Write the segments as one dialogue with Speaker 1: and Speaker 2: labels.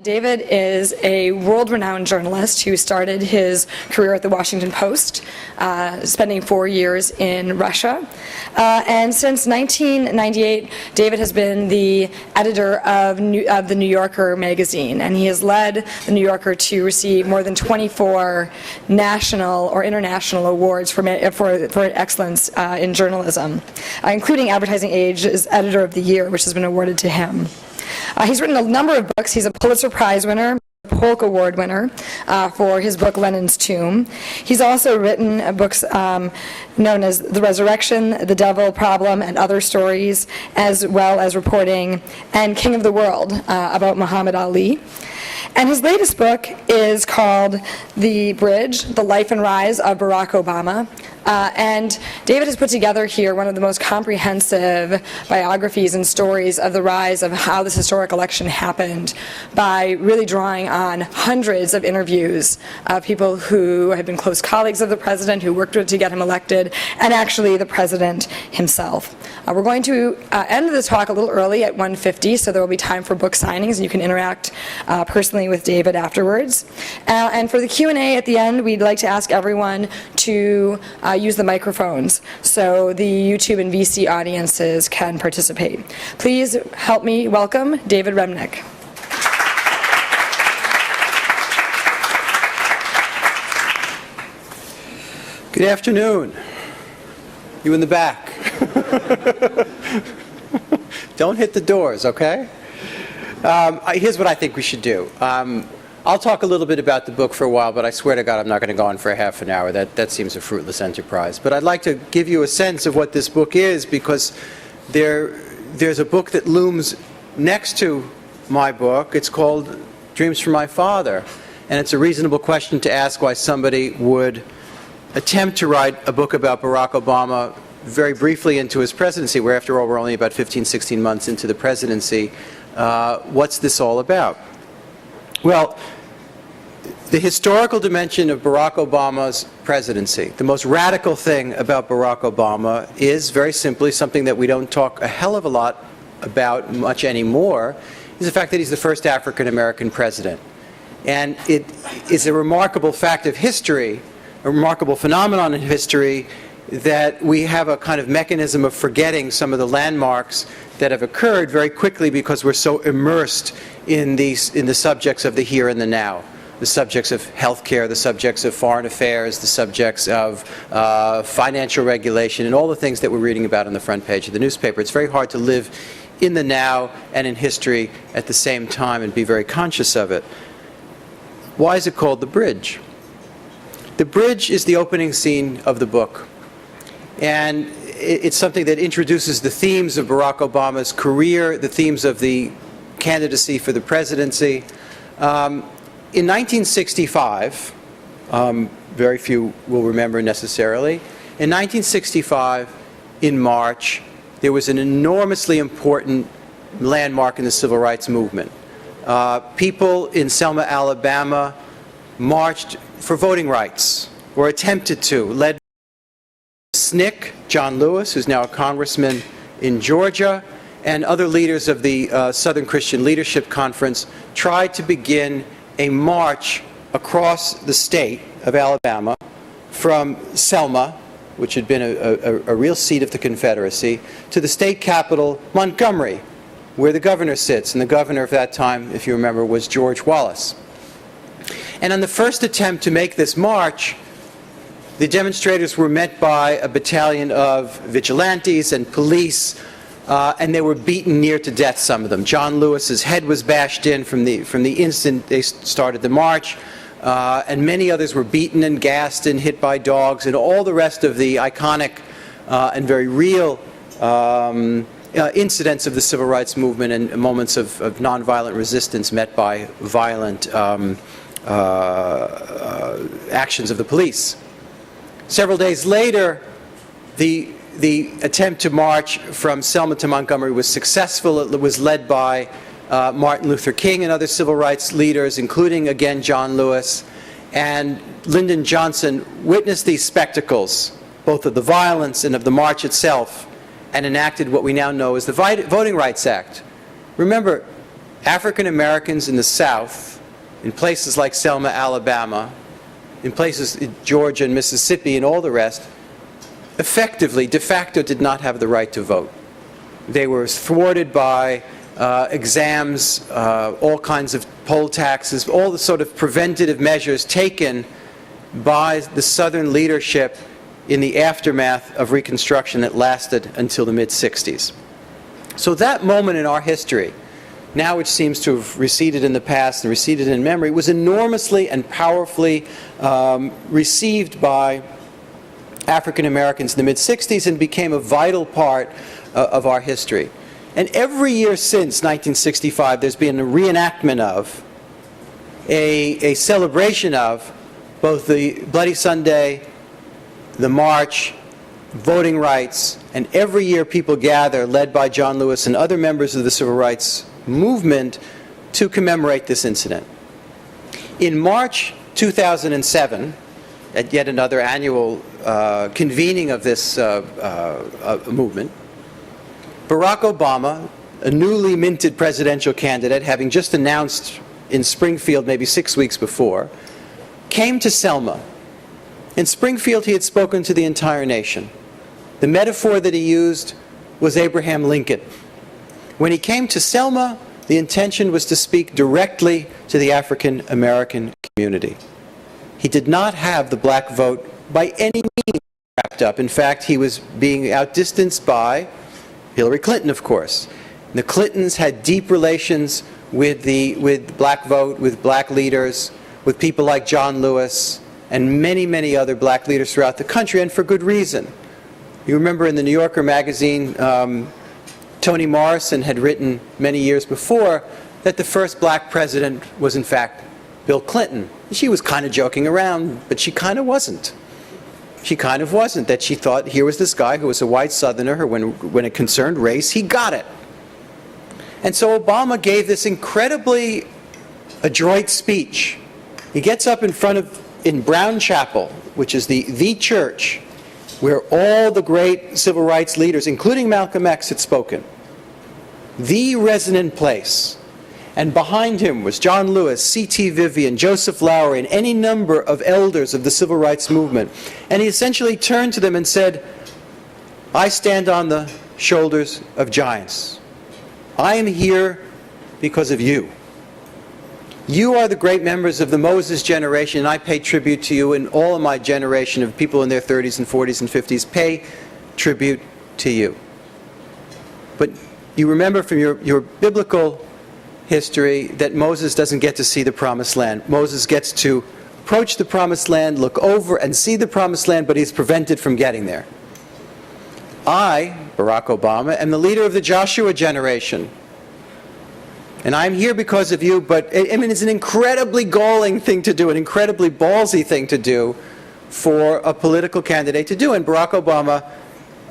Speaker 1: David is a world-renowned journalist who started his career at the Washington Post, spending 4 years in Russia. And since 1998, David has been the editor of the New Yorker magazine, and he has led the New Yorker to receive more than 24 national or international awards for excellence in journalism, including Advertising Age's Editor of the Year, which has been awarded to him. He's written a number of books. He's a Pulitzer Prize winner, Polk Award winner for his book Lenin's Tomb. He's also written books known as The Resurrection, The Devil Problem, and Other Stories, as well as reporting and King of the World about Muhammad Ali. And his latest book is called The Bridge, The Life and Rise of Barack Obama. And David has put together here one of the most comprehensive biographies and stories of the rise of how this historic election happened by really drawing on hundreds of interviews of people who had been close colleagues of the president, who worked to get him elected, and actually the president himself. We're going to end the talk a little early at 1:50, so there will be time for book signings, and you can interact personally with David afterwards. And for the Q&A at the end, we'd like to ask everyone to use the microphones so the YouTube and VC audiences can participate. Please help me welcome David Remnick.
Speaker 2: Good afternoon. You in the back. Don't hit the doors, okay? Here's what I think we should do. I'll talk a little bit about the book for a while, but I swear to God I'm not going to go on for a half an hour. That seems a fruitless enterprise. But I'd like to give you a sense of what this book is, because there's a book that looms next to my book. It's called Dreams from My Father. And it's a reasonable question to ask why somebody would attempt to write a book about Barack Obama very briefly into his presidency, where after all we're only about 15, 16 months into the presidency. What's this all about? Well, the historical dimension of Barack Obama's presidency, the most radical thing about Barack Obama is very simply something that we don't talk a hell of a lot about much anymore, is the fact that he's the first African-American president. And it is a remarkable fact of history, a remarkable phenomenon in history, that we have a kind of mechanism of forgetting some of the landmarks that have occurred very quickly because we're so immersed in the subjects of the here and the now. The subjects of healthcare, the subjects of foreign affairs, the subjects of financial regulation, and all the things that we're reading about on the front page of the newspaper. It's very hard to live in the now and in history at the same time and be very conscious of it. Why is it called The Bridge? The Bridge is the opening scene of the book. And it's something that introduces the themes of Barack Obama's career, the themes of the candidacy for the presidency. In 1965, very few will remember necessarily, in 1965, in March, there was an enormously important landmark in the civil rights movement. People in Selma, Alabama, marched for voting rights, or attempted to, led by SNCC, John Lewis, who's now a congressman in Georgia, and other leaders of the Southern Christian Leadership Conference, tried to begin a march across the state of Alabama from Selma, which had been a real seat of the Confederacy, to the state capital, Montgomery, where the governor sits. And the governor of that time, if you remember, was George Wallace. And on the first attempt to make this march, the demonstrators were met by a battalion of vigilantes and police, and they were beaten near to death, some of them. John Lewis's head was bashed in from the instant they started the march, and many others were beaten and gassed and hit by dogs, and all the rest of the iconic and very real incidents of the civil rights movement and moments of nonviolent resistance met by violent actions of the police. Several days later, the attempt to march from Selma to Montgomery was successful. It was led by Martin Luther King and other civil rights leaders, including, again, John Lewis. And Lyndon Johnson witnessed these spectacles, both of the violence and of the march itself, and enacted what we now know as the Voting Rights Act. Remember, African Americans in the South, in places like Selma, Alabama, in places in Georgia and Mississippi and all the rest, effectively, de facto, did not have the right to vote. They were thwarted by exams, all kinds of poll taxes, all the sort of preventative measures taken by the Southern leadership in the aftermath of Reconstruction that lasted until the mid-60s. So that moment in our history, now which seems to have receded in the past and receded in memory, was enormously and powerfully received by African Americans in the mid-60s and became a vital part of our history. And every year since 1965, there's been a reenactment of, a celebration of, both the Bloody Sunday, the March, voting rights, and every year people gather, led by John Lewis and other members of the Civil Rights Movement, to commemorate this incident. In March 2007, at yet another annual convening of this movement, Barack Obama, a newly minted presidential candidate, having just announced in Springfield maybe 6 weeks before, came to Selma. In Springfield, he had spoken to the entire nation. The metaphor that he used was Abraham Lincoln. When he came to Selma, the intention was to speak directly to the African American community. He did not have the black vote by any means wrapped up. In fact, he was being outdistanced by Hillary Clinton, of course. The Clintons had deep relations with the black vote, with black leaders, with people like John Lewis, and many, many other black leaders throughout the country, and for good reason. You remember in the New Yorker magazine, Toni Morrison had written many years before that the first black president was in fact Bill Clinton. She was kind of joking around, but she kind of wasn't. She kind of wasn't, that she thought here was this guy who was a white Southerner, when it concerned race, he got it. And so Obama gave this incredibly adroit speech. He gets up in Brown Chapel, which is the church where all the great civil rights leaders, including Malcolm X, had spoken. The resonant place. And behind him was John Lewis, C.T. Vivian, Joseph Lowery, and any number of elders of the civil rights movement. And he essentially turned to them and said, I stand on the shoulders of giants. I am here because of you. You are the great members of the Moses generation, and I pay tribute to you, and all of my generation of people in their 30s and 40s and 50s pay tribute to you. But you remember from your biblical history that Moses doesn't get to see the promised land. Moses gets to approach the promised land, look over and see the promised land, but he's prevented from getting there. I, Barack Obama, am the leader of the Joshua generation. And I'm here because of you, but I mean, it's an incredibly galling thing to do, an incredibly ballsy thing to do for a political candidate to do. And Barack Obama,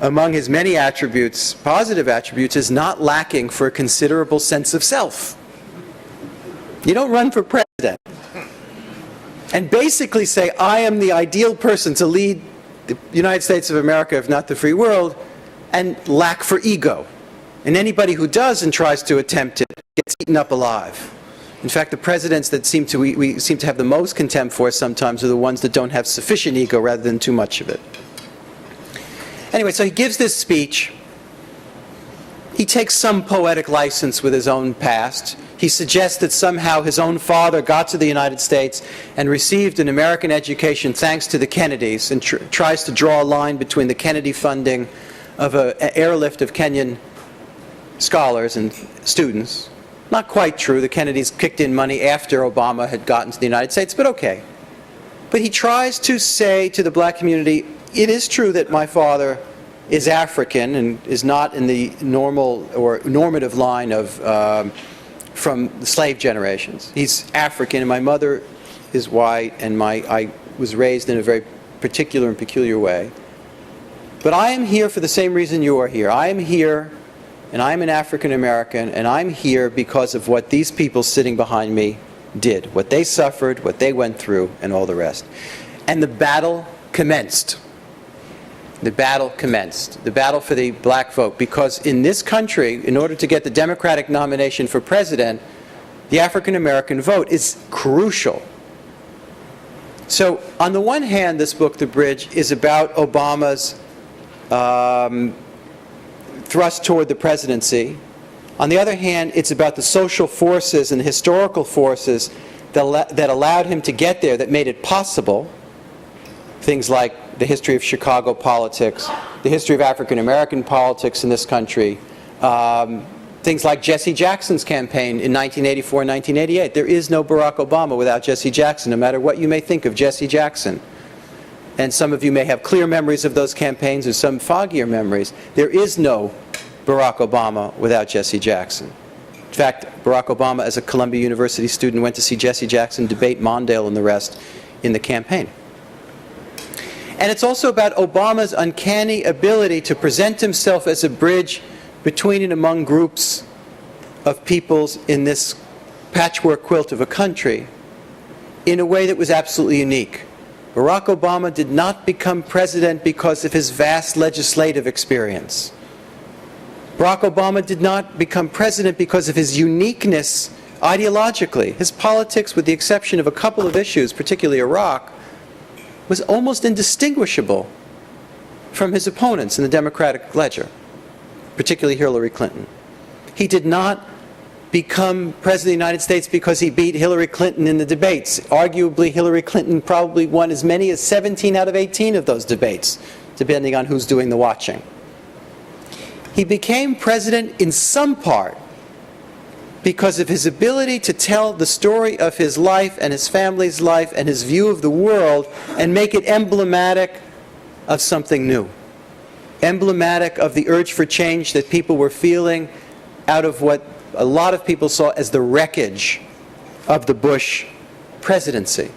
Speaker 2: among his many attributes, positive attributes, is not lacking for a considerable sense of self. You don't run for president and basically say, I am the ideal person to lead the United States of America, if not the free world, and lack for ego. And anybody who does and tries to attempt it gets eaten up alive. In fact, the presidents that we seem to have the most contempt for sometimes are the ones that don't have sufficient ego rather than too much of it. Anyway, so he gives this speech. He takes some poetic license with his own past. He suggests that somehow his own father got to the United States and received an American education thanks to the Kennedys, and tries to draw a line between the Kennedy funding of an airlift of Kenyan scholars and students. Not quite true. The Kennedys kicked in money after Obama had gotten to the United States, but okay. But he tries to say to the black community, it is true that my father is African and is not in the normal or normative line of from the slave generations. He's African, and my mother is white, and I was raised in a very particular and peculiar way. But I am here for the same reason you are here. I am here, and I'm an African American, and I'm here because of what these people sitting behind me did, what they suffered, what they went through, and all the rest. And the battle commenced. The battle commenced. The battle for the black vote. Because in this country, in order to get the Democratic nomination for president, the African American vote is crucial. So on the one hand, this book, The Bridge, is about Obama's thrust toward the presidency. On the other hand, it's about the social forces and the historical forces that allowed him to get there, that made it possible. Things like the history of Chicago politics, the history of African American politics in this country, things like Jesse Jackson's campaign in 1984 and 1988. There is no Barack Obama without Jesse Jackson, no matter what you may think of Jesse Jackson. And some of you may have clear memories of those campaigns or some foggier memories. There is no Barack Obama without Jesse Jackson. In fact, Barack Obama, as a Columbia University student, went to see Jesse Jackson debate Mondale and the rest in the campaign. And it's also about Obama's uncanny ability to present himself as a bridge between and among groups of peoples in this patchwork quilt of a country in a way that was absolutely unique. Barack Obama did not become president because of his vast legislative experience. Barack Obama did not become president because of his uniqueness ideologically. His politics, with the exception of a couple of issues, particularly Iraq, was almost indistinguishable from his opponents in the Democratic ledger, particularly Hillary Clinton. He did not become president of the United States because he beat Hillary Clinton in the debates. Arguably, Hillary Clinton probably won as many as 17 out of 18 of those debates, depending on who's doing the watching. He became president in some part because of his ability to tell the story of his life and his family's life and his view of the world and make it emblematic of something new. Emblematic of the urge for change that people were feeling out of what a lot of people saw as the wreckage of the Bush presidency.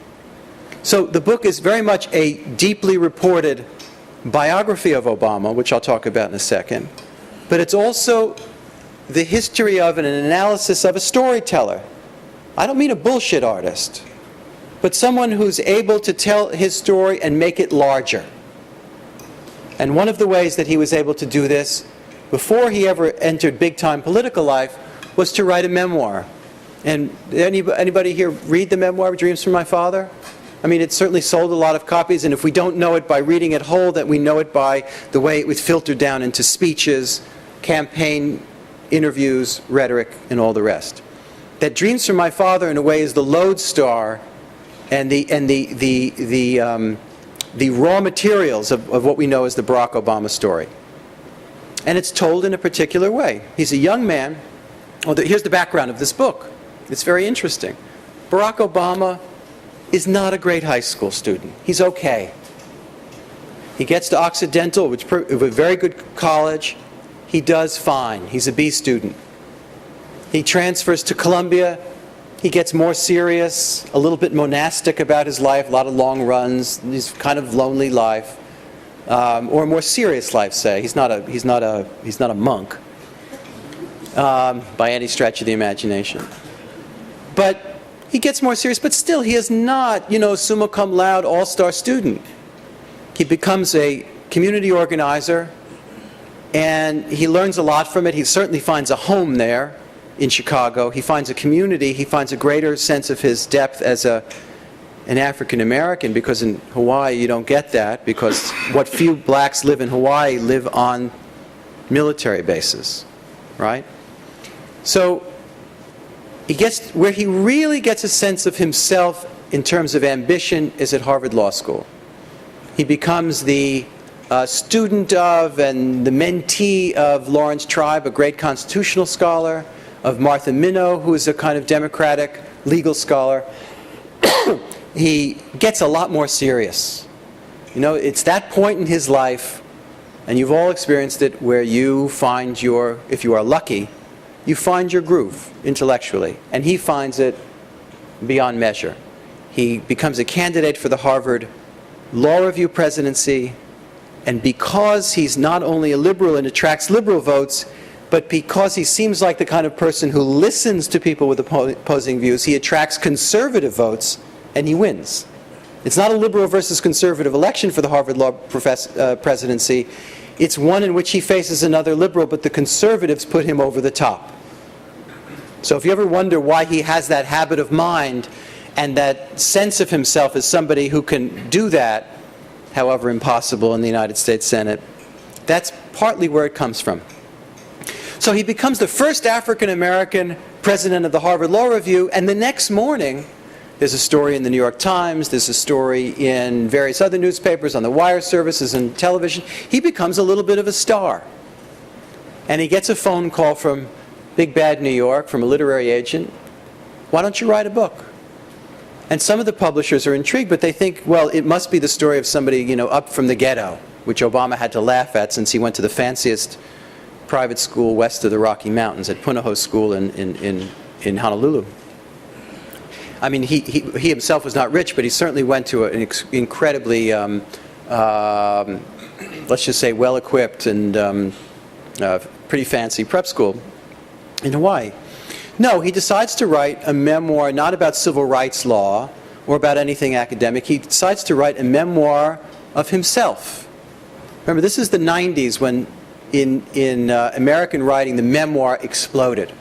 Speaker 2: So the book is very much a deeply reported biography of Obama, which I'll talk about in a second, but it's also the history of and an analysis of a storyteller. I don't mean a bullshit artist, but someone who's able to tell his story and make it larger. And one of the ways that he was able to do this, before he ever entered big-time political life, was to write a memoir. And anybody here read the memoir, Dreams from My Father? I mean, it certainly sold a lot of copies, and if we don't know it by reading it whole, then we know it by the way it was filtered down into speeches, campaign interviews, rhetoric, and all the rest. That Dreams from My Father, in a way, is the lodestar and the raw materials of what we know as the Barack Obama story. And it's told in a particular way. He's a young man. Well, here's the background of this book. It's very interesting. Barack Obama is not a great high school student. He's okay. He gets to Occidental, which is a very good college. He does fine. He's a B student. He transfers to Columbia. He gets more serious, a little bit monastic about his life, a lot of long runs. He's kind of lonely life, or a more serious life. Say he's not a monk by any stretch of the imagination. But he gets more serious. But still, he is not, summa cum laude all-star student. He becomes a community organizer. And he learns a lot from it. He certainly finds a home there in Chicago. He finds a community. He finds a greater sense of his depth as an African American, because in Hawaii you don't get that, because what few blacks live in Hawaii live on military bases, right? So he gets where he really gets a sense of himself in terms of ambition is at Harvard Law School. He becomes the student of and the mentee of Lawrence Tribe, a great constitutional scholar, of Martha Minow, who is a kind of democratic legal scholar. He gets a lot more serious. It's that point in his life, and you've all experienced it, where you find if you are lucky, you find your groove intellectually, and he finds it beyond measure. He becomes a candidate for the Harvard Law Review presidency. And because he's not only a liberal and attracts liberal votes, but because he seems like the kind of person who listens to people with opposing views, he attracts conservative votes, and he wins. It's not a liberal versus conservative election for the Harvard Law presidency. It's one in which he faces another liberal, but the conservatives put him over the top. So if you ever wonder why he has that habit of mind and that sense of himself as somebody who can do that, however impossible in the United States Senate, that's partly where it comes from. So he becomes the first African-American president of the Harvard Law Review, and the next morning, there's a story in the New York Times, there's a story in various other newspapers, on the wire services and television. He becomes a little bit of a star. And he gets a phone call from Big Bad New York, from a literary agent. Why don't you write a book? And some of the publishers are intrigued, but they think, well, it must be the story of somebody, up from the ghetto, which Obama had to laugh at since he went to the fanciest private school west of the Rocky Mountains, at Punahou School in Honolulu. I mean, he himself was not rich, but he certainly went to an incredibly, let's just say, well-equipped and pretty fancy prep school in Hawaii. No, he decides to write a memoir not about civil rights law or about anything academic. He decides to write a memoir of himself. Remember, this is the 90s when in American writing the memoir exploded.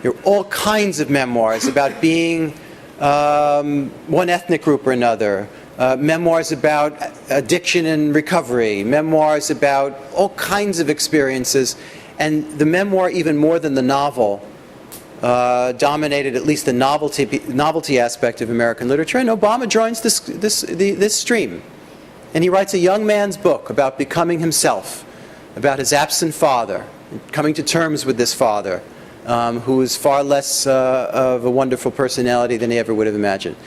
Speaker 2: There were all kinds of memoirs about being one ethnic group or another, memoirs about addiction and recovery, memoirs about all kinds of experiences, and the memoir, even more than the novel, dominated at least the novelty aspect of American literature. And Obama joins this stream, and he writes a young man's book about becoming himself, about his absent father, coming to terms with this father, who is far less of a wonderful personality than he ever would have imagined.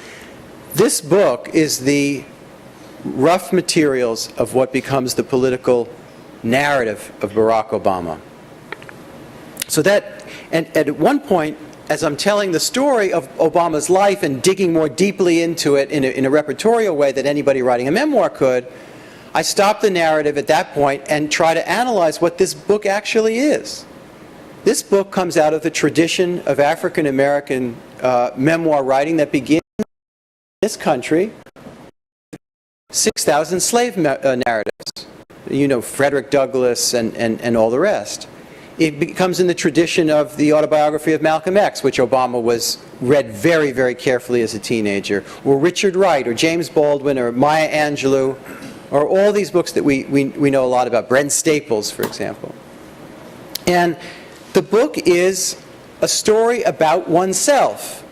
Speaker 2: This book is the rough materials of what becomes the political narrative of Barack Obama. So that, and at one point, as I'm telling the story of Obama's life and digging more deeply into it in a repertorial way that anybody writing a memoir could, I stop the narrative at that point and try to analyze what this book actually is. This book comes out of the tradition of African American memoir writing that begins in this country, 6,000 slave narratives. Frederick Douglass and all the rest. It becomes in the tradition of the autobiography of Malcolm X, which Obama read very, very carefully as a teenager, or Richard Wright, or James Baldwin, or Maya Angelou, or all these books that we know a lot about, Brent Staples, for example. And the book is a story about oneself.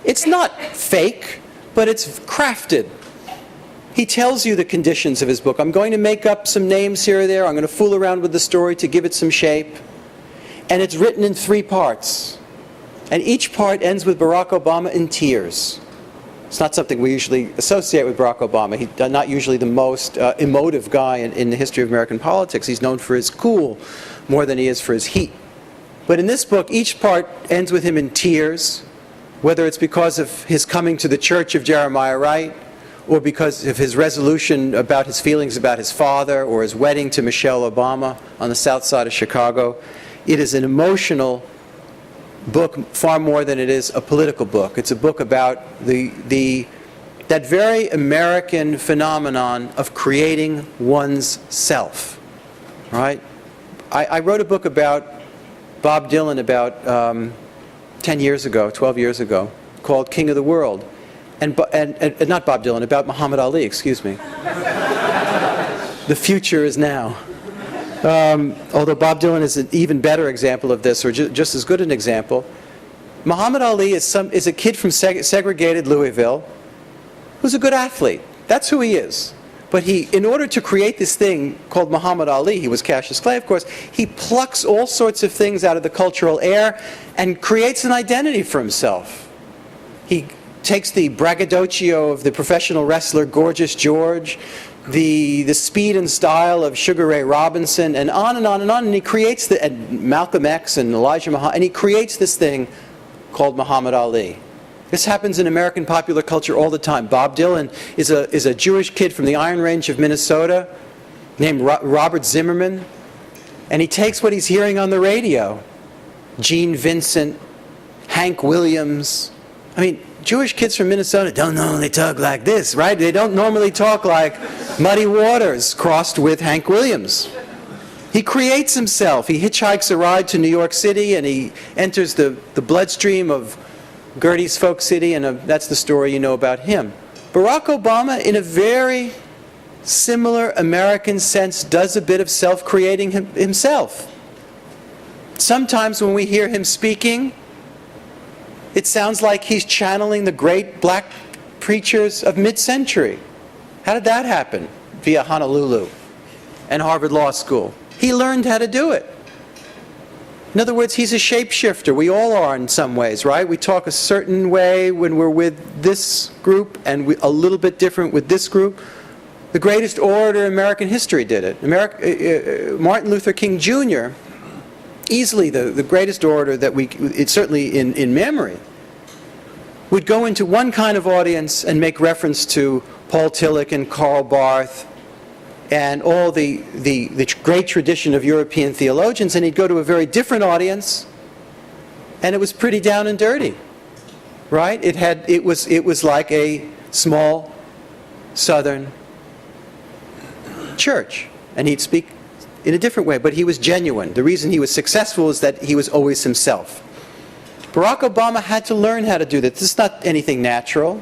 Speaker 2: It's not fake, but it's crafted. He tells you the conditions of his book. I'm going to make up some names here or there. I'm going to fool around with the story to give it some shape. And it's written in 3 parts. And each part ends with Barack Obama in tears. It's not something we usually associate with Barack Obama. He's not usually the most emotive guy in the history of American politics. He's known for his cool more than he is for his heat. But in this book, each part ends with him in tears, whether it's because of his coming to the church of Jeremiah Wright, or because of his resolution about his feelings about his father, or his wedding to Michelle Obama on the south side of Chicago. It is an emotional book far more than it is a political book. It's a book about that very American phenomenon of creating one's self. Right? I wrote a book about Bob Dylan about 10 years ago, 12 years ago, called King of the World. And not Bob Dylan, about Muhammad Ali, excuse me. The future is now. Although Bob Dylan is an even better example of this, or just as good an example. Muhammad Ali is a kid from segregated Louisville who's a good athlete. That's who he is. But in order to create this thing called Muhammad Ali, he was Cassius Clay, of course, he plucks all sorts of things out of the cultural air and creates an identity for himself. He takes the braggadocio of the professional wrestler Gorgeous George, the speed and style of Sugar Ray Robinson, and on and on and on, and he creates and Malcolm X and Elijah Muhammad, and he creates this thing called Muhammad Ali. This happens in American popular culture all the time. Bob Dylan is a Jewish kid from the Iron Range of Minnesota named Robert Zimmerman, and he takes what he's hearing on the radio. Gene Vincent, Hank Williams. I mean, Jewish kids from Minnesota don't normally talk like this, right? They don't normally talk like Muddy Waters crossed with Hank Williams. He creates himself. He hitchhikes a ride to New York City, and he enters the bloodstream of Gertie's Folk City, and that's the story you know about him. Barack Obama, in a very similar American sense, does a bit of self-creating himself. Sometimes when we hear him speaking, it sounds like he's channeling the great black preachers of mid-century. How did that happen? Via Honolulu and Harvard Law School. He learned how to do it. In other words, he's a shapeshifter. We all are in some ways, right? We talk a certain way when we're with this group and a little bit different with this group. The greatest orator in American history did it. Martin Luther King Jr., easily the greatest orator that it's certainly in memory, would go into one kind of audience and make reference to Paul Tillich and Karl Barth and all the great tradition of European theologians, and he'd go to a very different audience, and it was pretty down and dirty, right? It was like a small southern church, and he'd speak in a different way, but he was genuine. The reason he was successful is that he was always himself. Barack Obama had to learn how to do that. This is not anything natural,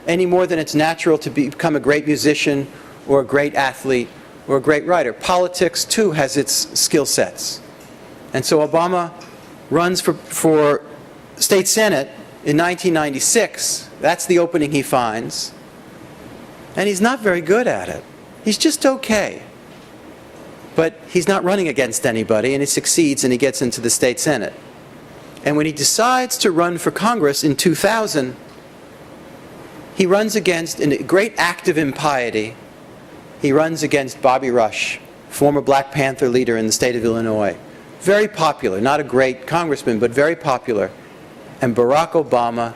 Speaker 2: any more than it's natural to become a great musician or a great athlete or a great writer. Politics, too, has its skill sets. And so Obama runs for state senate in 1996. That's the opening he finds. And he's not very good at it. He's just okay. But he's not running against anybody, and he succeeds, and he gets into the state senate. And when he decides to run for Congress in 2000, he runs against, in a great act of impiety, he runs against Bobby Rush, former Black Panther leader in the state of Illinois. Very popular, not a great congressman, but very popular. And Barack Obama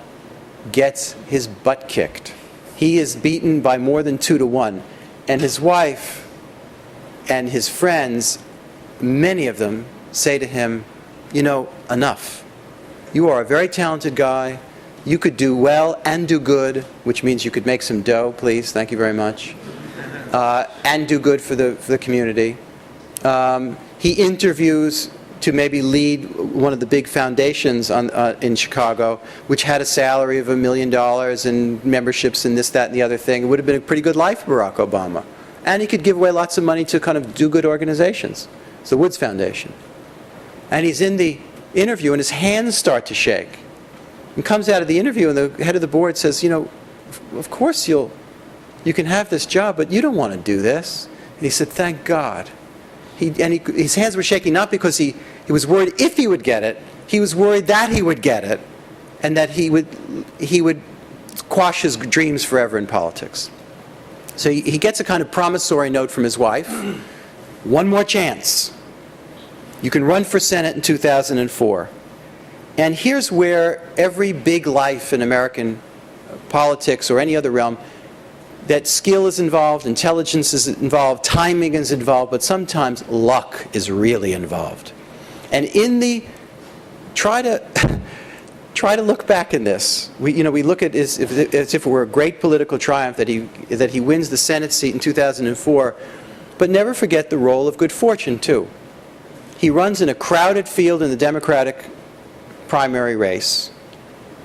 Speaker 2: gets his butt kicked. He is beaten by more than 2-1. And his wife and his friends, many of them, say to him, you know, enough. You are a very talented guy. You could do well and do good, which means you could make some dough, please. Thank you very much. And do good for the community. He interviews to maybe lead one of the big foundations in Chicago, which had a salary of $1 million and memberships and this, that, and the other thing. It would have been a pretty good life for Barack Obama. And he could give away lots of money to kind of do-good organizations. It's the Woods Foundation. And he's in the interview, and his hands start to shake. And comes out of the interview, and the head of the board says, you know, of course you can have this job, but you don't want to do this. And he said, thank God. His hands were shaking not because he was worried if he would get it. He was worried that he would get it, and that he would quash his dreams forever in politics. So he gets a kind of promissory note from his wife. One more chance. You can run for Senate in 2004. And here's where every big life in American politics or any other realm, that skill is involved, intelligence is involved, timing is involved, but sometimes luck is really involved. And in the try to look back in this. We look at it as if it were a great political triumph that he wins the Senate seat in 2004, but never forget the role of good fortune too. He runs in a crowded field in the Democratic primary race.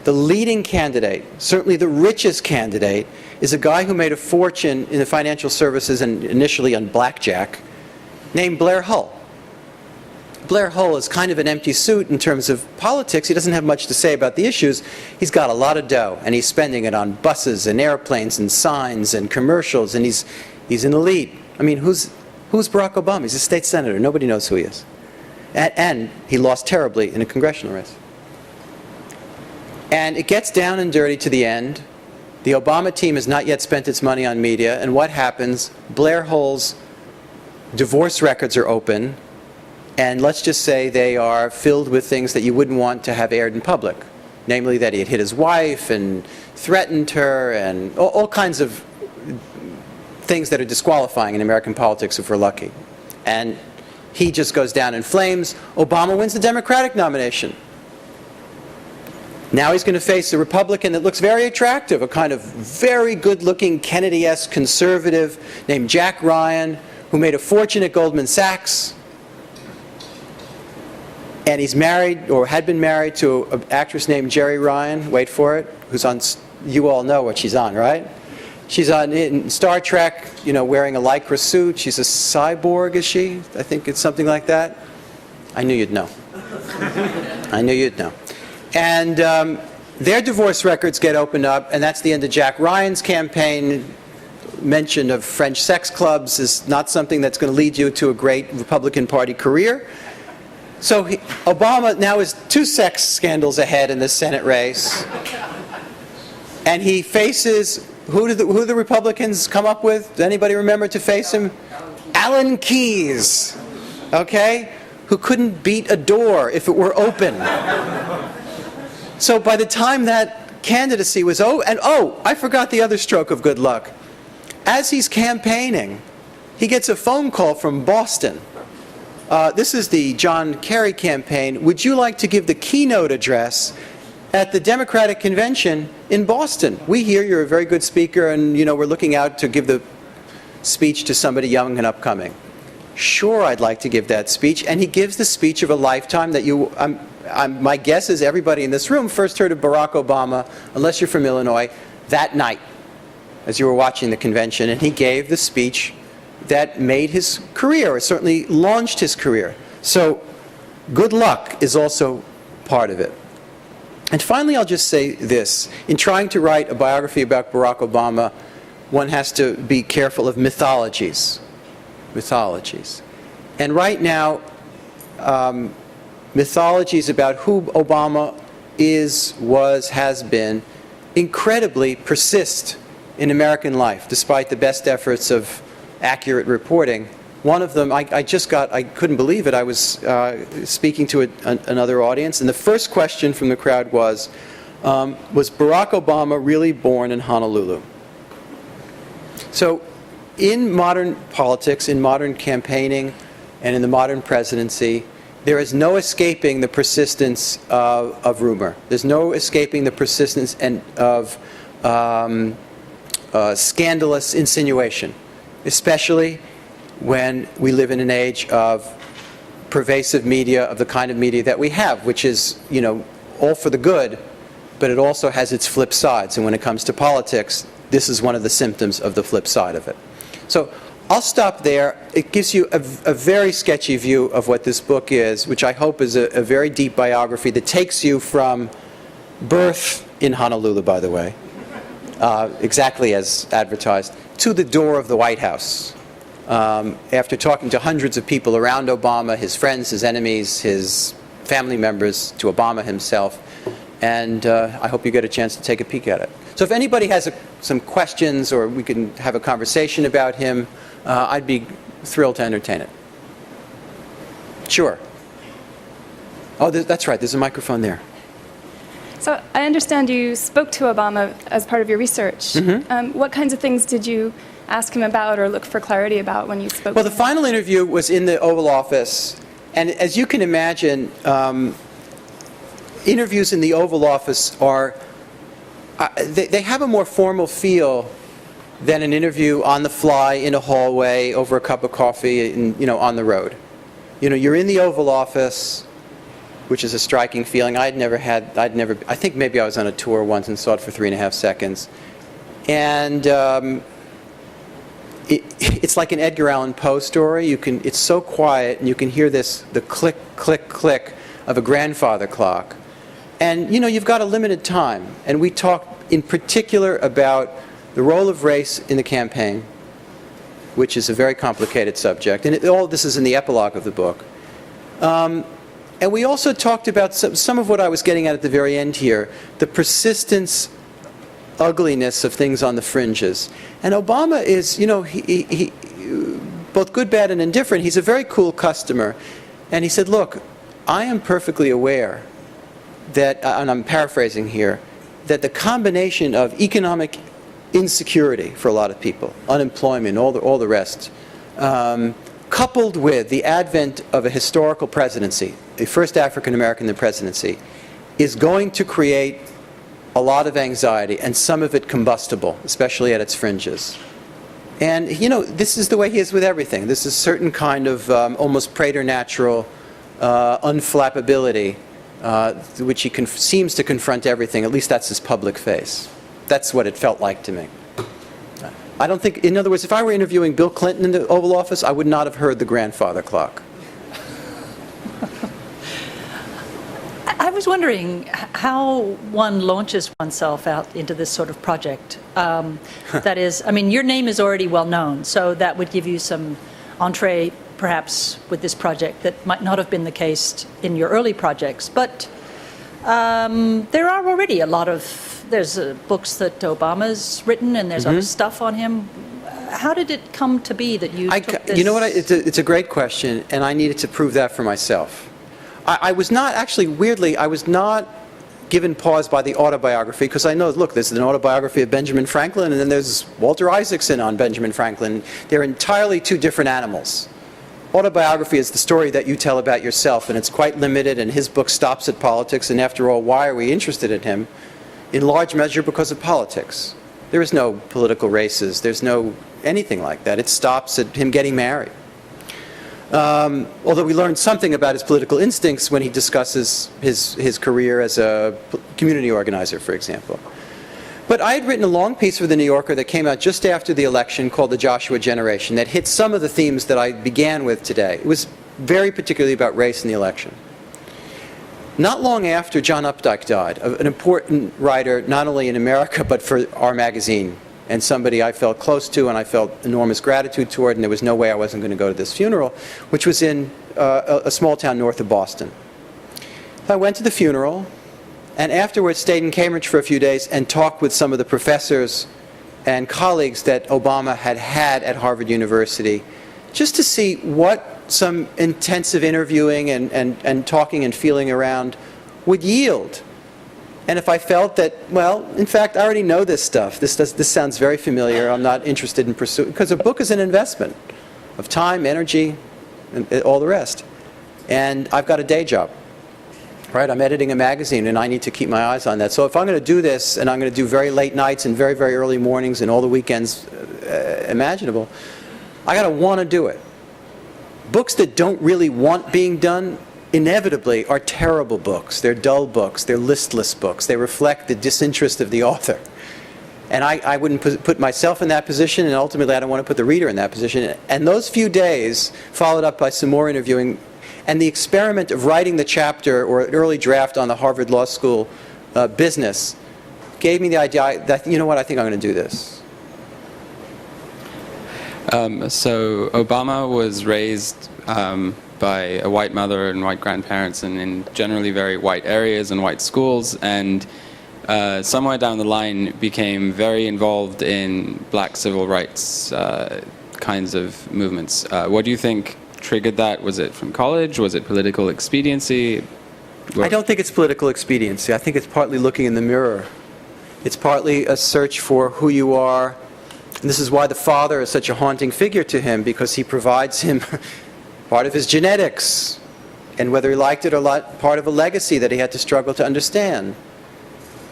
Speaker 2: The leading candidate, certainly the richest candidate, is a guy who made a fortune in the financial services and initially on blackjack, named Blair Hull. Blair Hull is kind of an empty suit in terms of politics. He doesn't have much to say about the issues. He's got a lot of dough, and he's spending it on buses and airplanes and signs and commercials, and he's in the lead. I mean, who's Barack Obama? He's a state senator. Nobody knows who he is. And he lost terribly in a congressional race. And it gets down and dirty to the end. The Obama team has not yet spent its money on media, and what happens? Blair Hull's divorce records are open, and let's just say they are filled with things that you wouldn't want to have aired in public. Namely that he had hit his wife and threatened her and all kinds of things that are disqualifying in American politics if we're lucky. And he just goes down in flames. Obama wins the Democratic nomination. Now he's going to face a Republican that looks very attractive, a kind of very good-looking Kennedy-esque conservative named Jack Ryan, who made a fortune at Goldman Sachs, And he's married, or had been married, to an actress named Jerry Ryan, wait for it, who's on, you all know what she's on, right? She's on in Star Trek, wearing a Lycra suit. She's a cyborg, is she? I think it's something like that. I knew you'd know. I knew you'd know. And their divorce records get opened up, and that's the end of Jack Ryan's campaign. Mention of French sex clubs is not something that's going to lead you to a great Republican Party career. So Obama now is 2 sex scandals ahead in the Senate race. And he faces, who do the Republicans come up with? Does anybody remember to face him? Alan Keyes, okay? Who couldn't beat a door if it were open. So by the time that candidacy was I forgot the other stroke of good luck. As he's campaigning, he gets a phone call from Boston. This is the John Kerry campaign. Would you like to give the keynote address at the Democratic Convention in Boston? We hear you're a very good speaker, and we're looking out to give the speech to somebody young and upcoming. Sure, I'd like to give that speech. And he gives the speech of a lifetime that my guess is everybody in this room first heard of Barack Obama, unless you're from Illinois, that night as you were watching the convention. And he gave the speech that made his career, or certainly launched his career. So good luck is also part of it. And finally, I'll just say this. In trying to write a biography about Barack Obama, one has to be careful of mythologies. Mythologies. And right now, mythologies about who Obama is, was, has been, incredibly persist in American life, despite the best efforts of accurate reporting. One of them, I couldn't believe it. I was speaking to another audience, and the first question from the crowd was Barack Obama really born in Honolulu? So in modern politics, in modern campaigning, and in the modern presidency, there is no escaping the persistence of rumor. There's no escaping the persistence of scandalous insinuation, especially when we live in an age of pervasive media, of the kind of media that we have, which is, all for the good, but it also has its flip sides. And when it comes to politics, this is one of the symptoms of the flip side of it. So I'll stop there. It gives you a very sketchy view of what this book is, which I hope is a very deep biography that takes you from birth in Honolulu, by the way, exactly as advertised, to the door of the White House. After talking to hundreds of people around Obama, his friends, his enemies, his family members, to Obama himself. And I hope you get a chance to take a peek at it. So if anybody has some questions, or we can have a conversation about him, I'd be thrilled to entertain it. Sure. Oh, that's right. There's a microphone there.
Speaker 3: So I understand you spoke to Obama as part of your research. Mm-hmm. What kinds of things did you ask him about or look for clarity about when you spoke to him?
Speaker 2: The final interview was in the Oval Office. And as you can imagine, interviews in the Oval Office are, they have a more formal feel than an interview on the fly in a hallway over a cup of coffee and, on the road. You're in the Oval Office, which is a striking feeling. I think maybe I was on a tour once and saw it for 3.5 seconds. And it's like an Edgar Allan Poe story. It's so quiet, and you can hear the click, click, click of a grandfather clock. And, you've got a limited time. And we talked in particular about the role of race in the campaign, which is a very complicated subject. And all this is in the epilogue of the book. And we also talked about some of what I was getting at the very end here, the persistence, ugliness of things on the fringes. And Obama is, he both good, bad, and indifferent. He's a very cool customer. And he said, look, I am perfectly aware that, and I'm paraphrasing here, that the combination of economic insecurity for a lot of people, unemployment, all the rest, coupled with the advent of a historical presidency, the first African-American presidency, is going to create a lot of anxiety, and some of it combustible, especially at its fringes. And, this is the way he is with everything. This is a certain kind of almost preternatural unflappability, which he seems to confront everything. At least that's his public face. That's what it felt like to me. I don't think, in other words, if I were interviewing Bill Clinton in the Oval Office, I would not have heard the grandfather clock.
Speaker 4: I was wondering how one launches oneself out into this sort of project. That is, I mean, your name is already well known, so that would give you some entree, perhaps, with this project that might not have been the case in your early projects. But there are already a lot of, there's books that Obama's written, and there's other stuff on him. How did it come to be that you took this?
Speaker 2: You know what, it's a great question, and I needed to prove that for myself. I was not, actually, weirdly, I was not given pause by the autobiography, because I know, look, there's an autobiography of Benjamin Franklin, and then there's Walter Isaacson on Benjamin Franklin. They're entirely two different animals. Autobiography is the story that you tell about yourself, and it's quite limited, and his book stops at politics, and after all, why are we interested in him? In large measure because of politics. There is no political races, there's no anything like that. It stops at him getting married. Although we learn something about his political instincts when he discusses his career as a community organizer, for example. But I had written a long piece for The New Yorker that came out just after the election called The Joshua Generation that hit some of the themes that I began with today. It was very particularly about race in the election. Not long after John Updike died, an important writer not only in America but for our magazine, and somebody I felt close to and I felt enormous gratitude toward, and there was no way I wasn't going to go to this funeral, which was in a small town north of Boston. So I went to the funeral, and afterwards stayed in Cambridge for a few days and talked with some of the professors and colleagues that Obama had at Harvard University, just to see what some intensive interviewing and talking and feeling around would yield. And if I felt that, well, in fact, I already know this stuff. This sounds very familiar. I'm not interested in pursuing, because a book is an investment of time, energy, and all the rest. And I've got a day job, right? I'm editing a magazine, and I need to keep my eyes on that. So if I'm going to do this, and I'm going to do very late nights and very, very early mornings and all the weekends imaginable, I got to want to do it. Books that don't really want being done inevitably are terrible books. They're dull books. They're listless books. They reflect the disinterest of the author. And I wouldn't put myself in that position, and ultimately I don't want to put the reader in that position. And those few days, followed up by some more interviewing, and the experiment of writing the chapter or an early draft on the Harvard Law School business, gave me the idea that, you know what, I think I'm going to do this.
Speaker 5: So Obama was raised by a white mother and white grandparents, and in generally very white areas and white schools, and somewhere down the line became very involved in black civil rights kinds of movements. What do you think triggered that? Was it from college? Was it political expediency?
Speaker 2: I don't think it's political expediency. I think it's partly looking in the mirror. It's partly a search for who you are. And this is why the father is such a haunting figure to him, because he provides him part of his genetics, and whether he liked it or not, part of a legacy that he had to struggle to understand.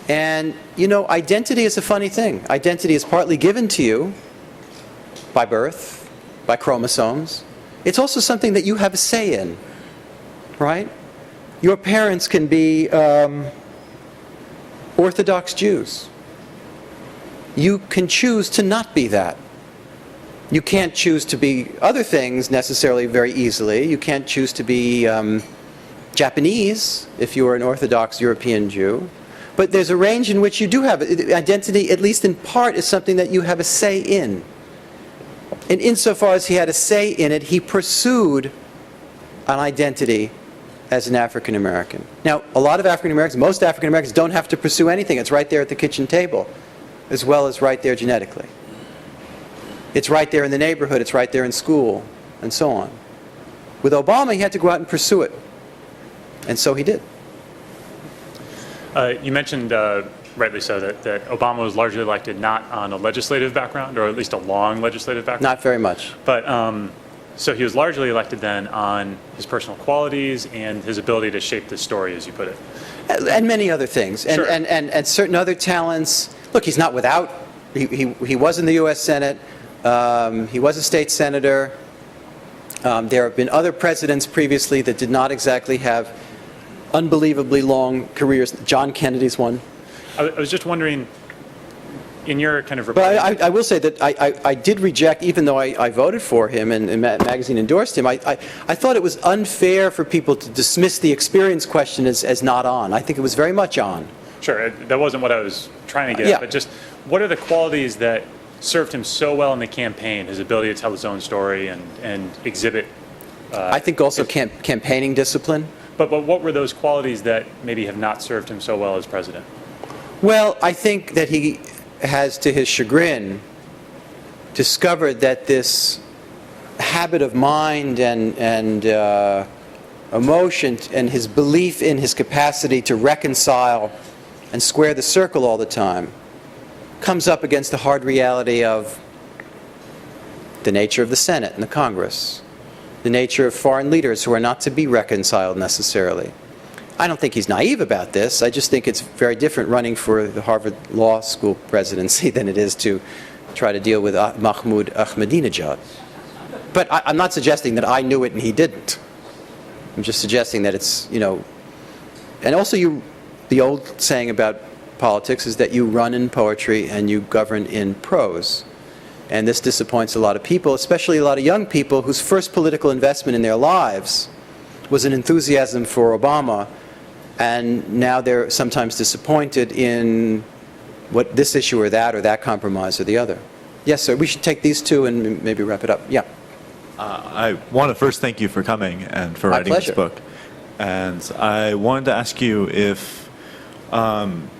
Speaker 2: And, you know, identity is a funny thing. Identity is partly given to you by birth, by chromosomes. It's also something that you have a say in, right? Your parents can be Orthodox Jews. You can choose to not be that. You can't choose to be other things necessarily very easily. You can't choose to be Japanese if you are an Orthodox European Jew. But there's a range in which you do have identity, at least in part, is something that you have a say in. And insofar as he had a say in it, he pursued an identity as an African American. Now, a lot of African Americans, most African Americans, don't have to pursue anything. It's right there at the kitchen table, as well as right there genetically. It's right there in the neighborhood, it's right there in school, and so on. With Obama, he had to go out and pursue it. And so he did.
Speaker 6: You mentioned, rightly so, that Obama was largely elected not on a legislative background, or at least a long legislative background.
Speaker 2: Not very much.
Speaker 6: But so he was largely elected then on his personal qualities and his ability to shape the story, as you put it.
Speaker 2: And many other things. And,
Speaker 6: Sure.
Speaker 2: and certain other talents. Look, he's not without. He was in the U.S. Senate. He was a state senator. There have been other presidents previously that did not exactly have unbelievably long careers. John Kennedy's one.
Speaker 6: I was just wondering, in your kind of
Speaker 2: But I will say that I did reject, even though I voted for him and magazine endorsed him, I thought it was unfair for people to dismiss the experience question as not on. I think it was very much on.
Speaker 6: Sure, that wasn't what I was trying to get at, but just what are the qualities that served him so well in the campaign, his ability to tell his own story and exhibit?
Speaker 2: I think also campaigning discipline.
Speaker 6: But what were those qualities that maybe have not served him so well as president? Well,
Speaker 2: I think that he has, to his chagrin, discovered that this habit of mind and emotion and his belief in his capacity to reconcile and square the circle all the time comes up against the hard reality of the nature of the Senate and the Congress, the nature of foreign leaders who are not to be reconciled necessarily. I don't think he's naive about this. I just think it's very different running for the Harvard Law School presidency than it is to try to deal with Mahmoud Ahmadinejad. But I'm not suggesting that I knew it and he didn't. I'm just suggesting that it's, and also the old saying about politics is that you run in poetry and you govern in prose. And this disappoints a lot of people, especially a lot of young people whose first political investment in their lives was an enthusiasm for Obama, and now they're sometimes disappointed in what this issue or that compromise or the other. Yes, sir. We should take these two and maybe wrap it up. Yeah.
Speaker 7: I want to first thank you for coming and for writing this book. And I wanted to ask you if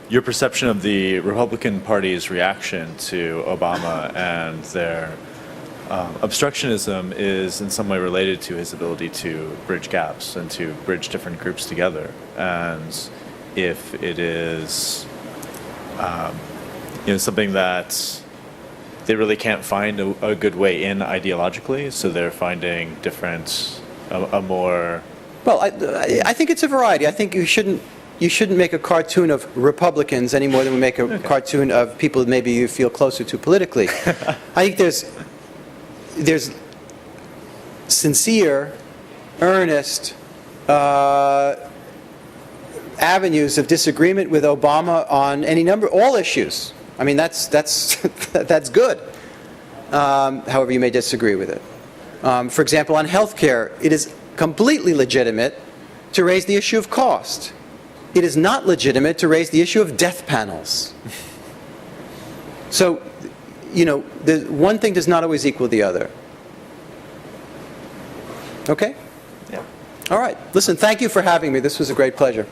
Speaker 7: your perception of the Republican Party's reaction to Obama and their obstructionism is in some way related to his ability to bridge gaps and to bridge different groups together, and if it is something that they really can't find a good way in ideologically, so they're finding a more...
Speaker 2: Well, I think it's a variety. I think you shouldn't make a cartoon of Republicans any more than we make a cartoon of people that maybe you feel closer to politically. I think there's sincere, earnest avenues of disagreement with Obama on all issues. I mean, that's good, however you may disagree with it. For example, on health care, it is completely legitimate to raise the issue of cost. It is not legitimate to raise the issue of death panels. So, one thing does not always equal the other. Okay?
Speaker 7: Yeah.
Speaker 2: All right. Listen, thank you for having me. This was a great pleasure.